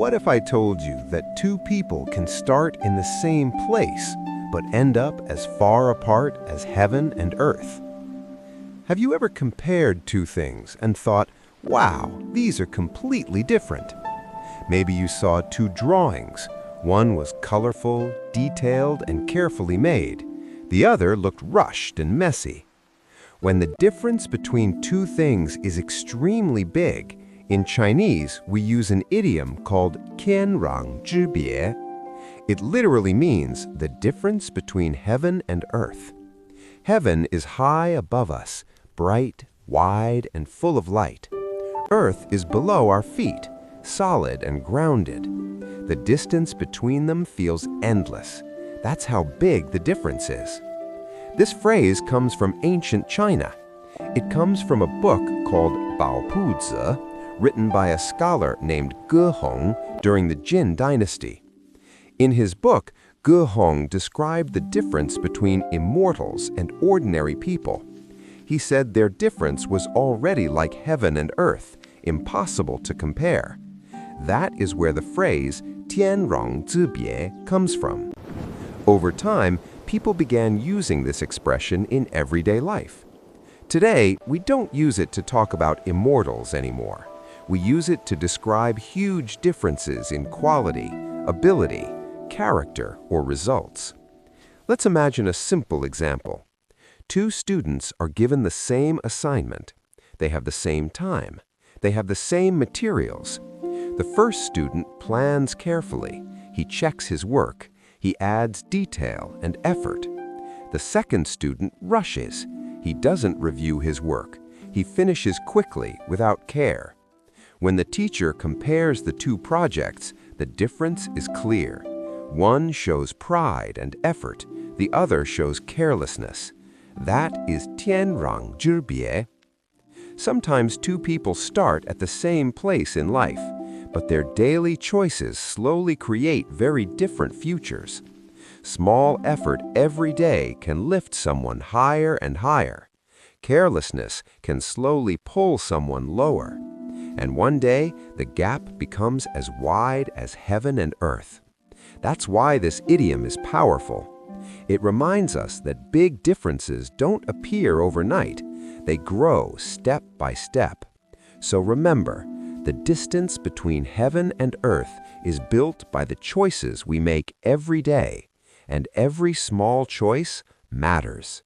What if I told you that two people can start in the same place, but end up as far apart as heaven and earth? Have you ever compared two things and thought, wow, these are completely different? Maybe you saw two drawings. One was colorful, detailed, and carefully made. The other looked rushed and messy. When the difference between two things is extremely big, in Chinese, we use an idiom called 天壤之别. It literally means the difference between heaven and earth. Heaven is high above us, bright, wide, and full of light. Earth is below our feet, solid and grounded. The distance between them feels endless. That's how big the difference is. This phrase comes from ancient China. It comes from a book called Baopuzi, written by a scholar named Ge Hong during the Jin dynasty. In his book, Ge Hong described the difference between immortals and ordinary people. He said their difference was already like heaven and earth, impossible to compare. That is where the phrase 天壤之别 comes from. Over time, people began using this expression in everyday life. Today, we don't use it to talk about immortals anymore. We use it to describe huge differences in quality, ability, character, or results. Let's imagine a simple example. Two students are given the same assignment. They have the same time. They have the same materials. The first student plans carefully. He checks his work. He adds detail and effort. The second student rushes. He doesn't review his work. He finishes quickly without care. When the teacher compares the two projects, the difference is clear. One shows pride and effort. The other shows carelessness. That is 天壤之别. Sometimes two people start at the same place in life, but their daily choices slowly create very different futures. Small effort every day can lift someone higher and higher. Carelessness can slowly pull someone lower. And one day, the gap becomes as wide as heaven and earth. That's why this idiom is powerful. It reminds us that big differences don't appear overnight. They grow step by step. So remember, the distance between heaven and earth is built by the choices we make every day, and every small choice matters.